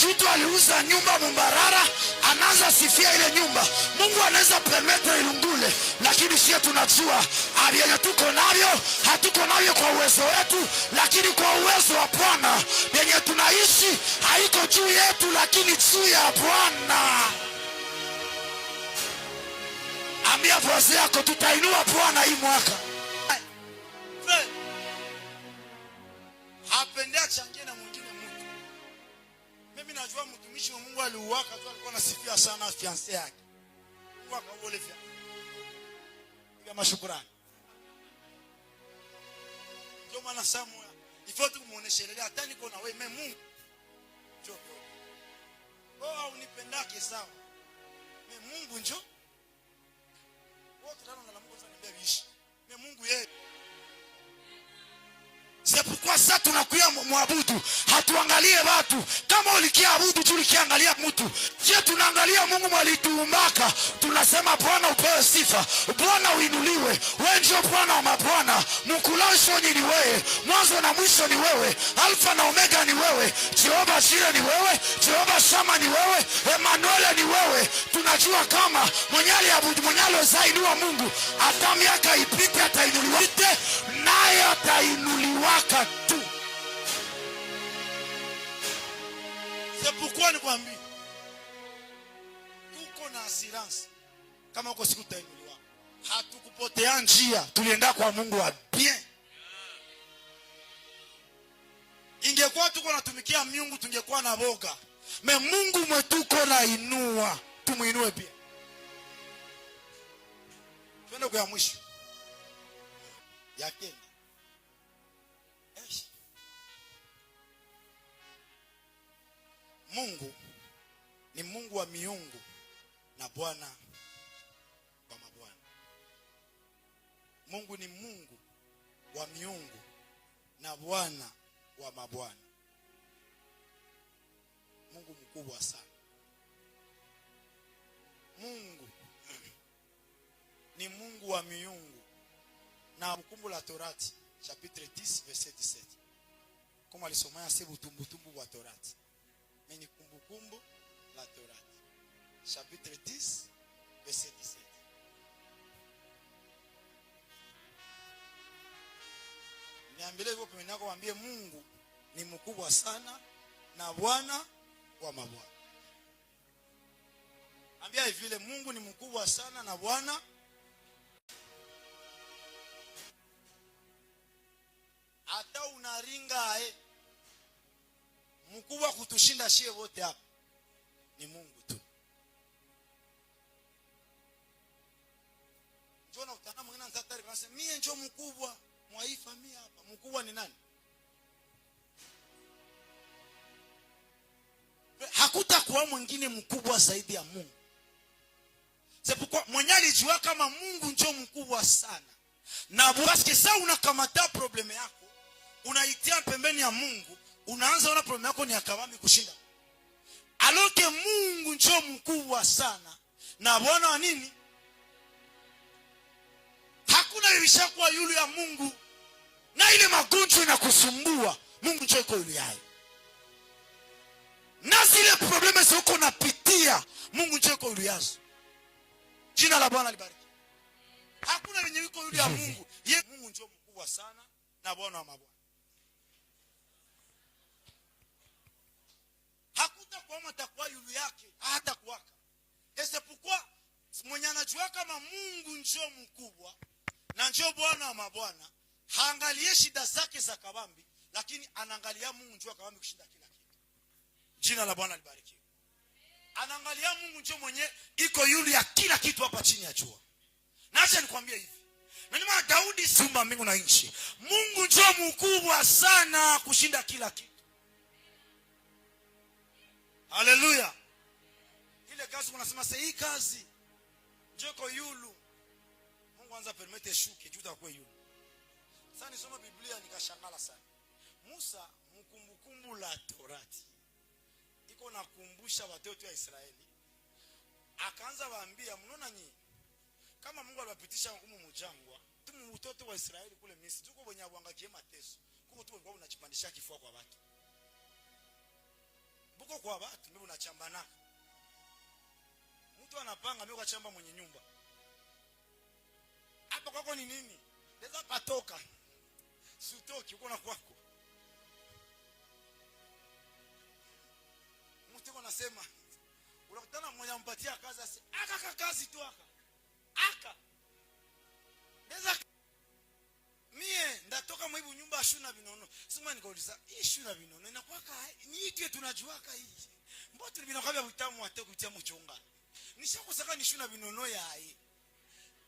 Mtu aliuza nyumba Mbarara, anaanza sifia ile nyumba. Mungu anaweza permette ilungule, lakini sisi tunajua aliyenye tuko navyo, hatuko navyo kwa uwezo wetu, lakini kwa uwezo wa Bwana. Yenye tunaishi haiko juu yetu, lakini juu ya Bwana. Ambia bosi yako, tutainua Bwana hii mwaka. Hapendea changie na mwingine mtu. Mimi najua mtumishi wa Mungu aliuaka tu, alikuwa anasifia sana fiancé yake. Mungu akaole fiancé. Kama shukrani. Ndio maana Samuel ifo tu kumuoneshelea hata niko na wewe Mungu. Njoo. Oh, unipendake sawa. Mimi Mungu njoo. Wote ndani na Mungu ananiambia bishi. Mimi Mungu yeye. C'est pourquoi ça tunakuya muabudu. Hatuangalie watu. Kama ulikiabudu tu ulikiangalia mtu. Je, tunaangalia Mungu mwalituumbaka. Tunasema Bwana upewe sifa. Bwana uinuliwe. Wewe ndio Bwana wa mabwana. Mkulasho ni wewe. Mwanzo na mwisho ni wewe. Alfa na Omega ni wewe. Jehova Jire ni wewe. Jehova Shama ni wewe. Emmanuel ni wewe. Tunajua kama mwenyali abudu mwenyalo zainua Mungu. Hata miaka ipite atainuliwa. Naye atainuliwa tu. C'est pourquoi nikwambia tuko na assurance kama uko siku tainuliwa. Hatukupotea njia, tulienda kwa Mungu wa bien. Ingekuwa tuko natumikia miungu tungekuwa na boga. Me Mungu mwetuko na inua, tumuinue pia. Twende kwa mwisho. Yake Mungu ni Mungu wa miungu na Bwana wa mabwana. Mungu ni Mungu wa miungu na Bwana wa mabwana. Mungu mkubwa sana. Mungu ni Mungu wa miungu. Na Kumbukumbu la Torati chapitre 10 verset 17. Kama alisomea sebu tumbutumbu wa Torati. Meni Kumbukumbu la Torati chapitre 10 verset 17. Niambie hivyo pembeni yako, waambie Mungu ni mkubwa sana na Bwana wa mabwana. Ambia hivi, Mungu ni mkubwa sana na Bwana. Hata unaringa mkubwa kutushinda shie wote hapa ni Mungu tu. Njona utana mwingine anataka kusema mimi ndio mkubwa mwa hii familia hapa. Mkubwa ni nani? Hakutakuwa mwingine mkubwa zaidi ya Mungu. Sepukwa mwenye alijua kama Mungu ndio mkubwa sana. Na basi sasa unakamata probleme yako, unaitia pembeni ya Mungu, unaanza ona probleme yako ni akawami kushinda. Aloke Mungu ndio mkubwa sana na Bwana wa nini? Hakuna ilishakuwa yule ya Mungu. Na ile magonjwa inakusumbua, Mungu ndio yuko yule yayo. Na zile probleme zako unapitia, Mungu ndio yuko yule yazo. Jina la Bwana libariki. Hakuna yenye yuko yule ya Mungu. Yeye Mungu ndio mkubwa sana na Bwana wa mabwana. Hakutakuwa matakuwa yule yake, hata kuwaka. Esepukwa mwenye anajua kama Mungu ndio mkubwa na ndio Bwana wa mabwana, haangalie shida zake za kabambi, lakini anaangalia Mungu ndio kabambi kushinda kila kitu. Jina la Bwana libariki. Anaangalia Mungu ndio mwenye iko yule ya kila kitu hapa chini ya jua. Na acha nikwambie hivi. Na ni maana Daudi siumba mbingu na nchi. Mungu ndio mkubwa sana kushinda kila kitu. Haleluya. Ile kazi unasema sasa hii kazi njoko yulu. Mungu anza permite shuke juu utakuwa yulu. Sasa nisoma Biblia nikashangala sana. Musa Kumbukumbu la Torati iko nakumbusha watoto wa Israeli. Akaanza waambia, mnaona nyinyi kama Mungu aliwapitisha huko mjangwa, tumu mtoto wa Israeli kule Misri, tuko wenye wangaje mateso. Kuko tu walikuwa unajipandisha kifua kwa watu. Buko kwa watu mimi unachambana. Mtu anapanga mimi ukachamba mwenye nyumba. Hapa kwako ni nini? Leza patoka. Si utoki uko na kwako. Mtu anasema unakutana mmoja mpatia kazi asi aka kazi tu aka. Leza mie ndatoka mwibu nyumba ashuna binono. Sima nikauliza hii shuna binono inakuwa ni hii tunajuaka hii. Mbona tulibinakabya butamu ate kutia muchonga. Nishakusaka ni shuna binono yae.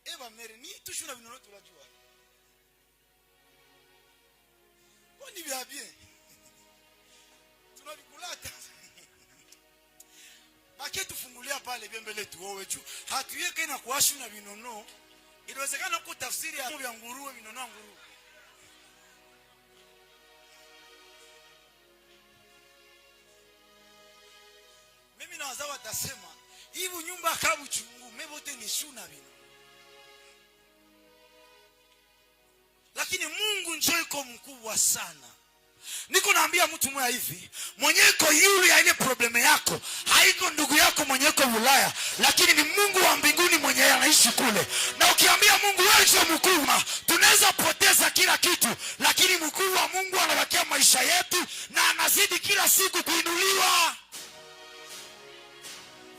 Eva mere ni tu shuna binono tulajua. Kwani bya bien. Tunabikulata. Baki tufungulia pale bembele tuowe juu. Hatuyeke na kuashu na binono. Inawezekana kwa tafsiri ya nguruwe binono nguruwe. Mimi na wazao watasema hivi nyumba kabu chungu mebote ni shuna bino. Lakini Mungu njoo yuko mkubwa sana. Niko naambia mtu mmoja hivi, mwenyeko yule ya ile probleme yako, haiko ndugu yako mwenyeko Ulaya, lakini ni Mungu wa mbinguni mwenye anaishi kule. Na ukiambia Mungu wewe ndio mkubwa, tunaweza poteza kila kitu, lakini mkuu wa Mungu anabakia maisha yetu na anazidi kila siku kuinuliwa.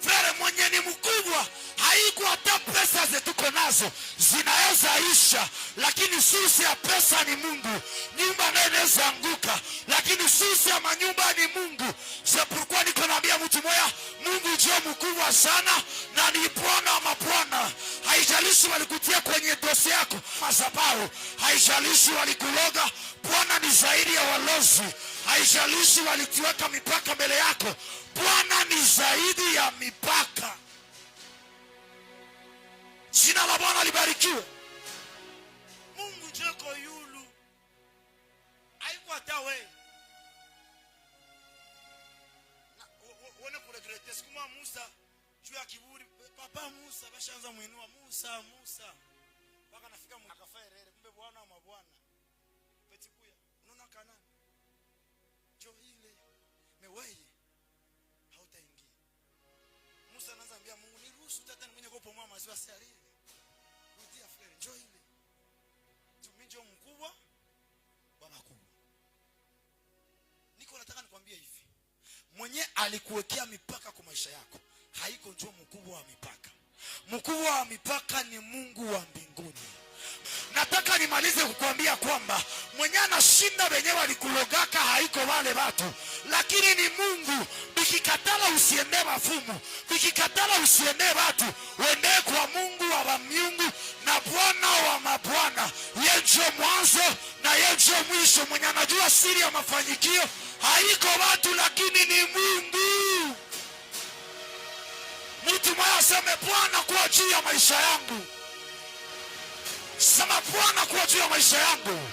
Frere mwenye ni mkubwa, haiko hata pesa zetuko nazo zinaweza isha, lakini sisi ya pesa ni Mungu. Nyumba nayo inaweza anguka, lakini sisi ya manyumba ni Mungu. Sepurukwa niko naambia mtu moya, Mungu ndio mkubwa sana na ni Bwana wa mabwana. Haijalishi walikutia kwenye dosi yako madhabahu, haijalishi walikuloga, Bwana ni zaidi ya walozi. Haijalishi walitiweka mipaka mbele yako, Bwana ni zaidi ya mipaka. Jina la Bwana libarikiwe. Mungu jeko yulu. Haiko hata wewe. Wone kuregrete sikuma Musa juu ya kiburi. Papa Musa bashaanza muinua Musa. Baka nafika akafa erere kumbe Bwana wa mabwana. Petikuya. Unaona Kanani? Jo ile meweye hautaingia. Musa anaanza ambia Mungu niruhusu tata mwenye kupomwa maziwa sialie. Rudia frere njoo ile. Tuminjo mkubwa baba kubwa. Niko nataka nikwambie hivi. Mwenye alikuwekea mipaka kwa maisha yako, haiko njoo mkubwa wa mipaka. Mkubwa wa mipaka ni Mungu wa mbinguni. Nataka nimalize kukuambia kwamba mwenye anashinda wenyewe alikulogaka haiko wale watu, lakini ni Mungu. Bikikatala usiende mafumu, bikikatala usiende watu, uende kwa Mungu wa miungu na Bwana wa mabwana. Yeye ndio mwanzo na yeye ndio mwisho. Mwenye anajua siri ya mafanikio haiko watu, lakini ni Mungu. Mtu mmoja aseme Bwana kwa juu ya maisha yangu. Sema Bwana kwa juu ya maisha yangu.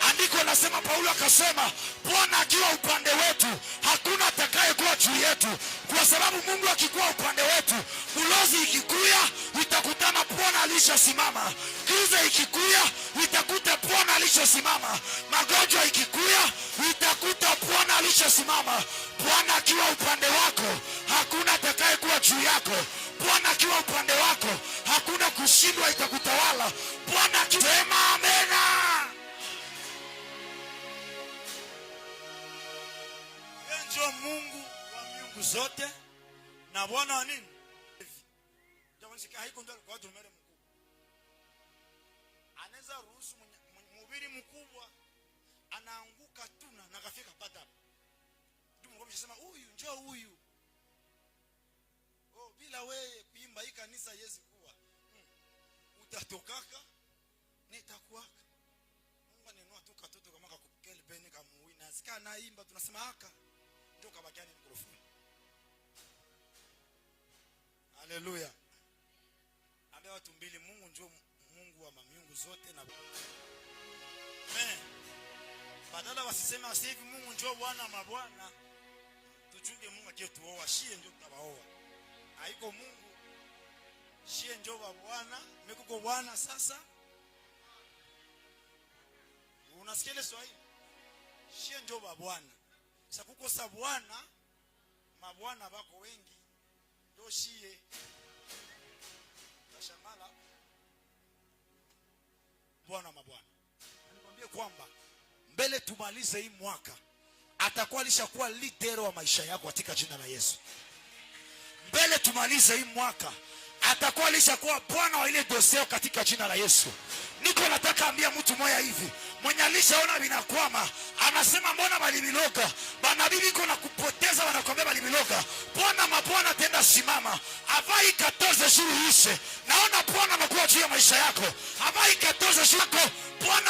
Andiko linasema, Paulo akasema Bwana akiwa upande wetu hakuna atakaye kuwa juu yetu. Kwa sababu Mungu akikuwa upande wetu, ulozi ikikuya itakutana Bwana alishasimama. Giza ikikuya itakuta Bwana alishasimama. Magonjwa ikikuya itakuta Bwana alishasimama. Bwana akiwa upande wako hakuna atakaye kuwa juu yako. Bwana akiwa upande wako hakuna kushindwa itakutawala. Bwana akisema amena. Ndio Mungu wa miungu zote na Bwana wa nini? Jamani sika haiko ndio kwa watu mbele mkubwa. Anaweza ruhusu mhubiri mkubwa anaanguka tuna na kafika pata. Ndio Mungu amesema huyu njoo huyu. Oh bila wewe kuimba hii kanisa yezi kuwa. Utatokaka nitakuwaka. Mungu anenua tu katoto kama kakukele bene kamuina. Sika naimba tunasema haka. Ndio kabakiani mikrofoni. Haleluya. Ambia watu mbili, Mungu ndio Mungu wa miungu zote na amen. Badala wasiseme asivi Mungu ndio Bwana mabwana. Tuchunge Mungu akituoa, shie ndio tutabaoa. Haiko Mungu. Shie ndio Bwana, mekuko Bwana sasa. Unasikia ile swali? Shie ndio Bwana. Sasa kukosa Bwana mabwana bako wengi ndio shie tashangala. Bwana mabwana, nikwambie kwamba mbele tumalize hii mwaka atakuwa alishakuwa leader wa maisha yako katika jina la Yesu. Mbele tumalize hii mwaka atakuwa alishakuwa bwana wa ile dossier katika jina la Yesu. Niko nataka ambia mtu moja hivi, mwenye alishaona vinakwama, anasema mbona balimiloga, bana bibi iko na kupoteza, wanakuambia balimiloga. Bwana mabwana tenda simama, avai 14 jours ishe. Naona Bwana anakuwa juu ya maisha yako. Avai 14 jours yako. Bwana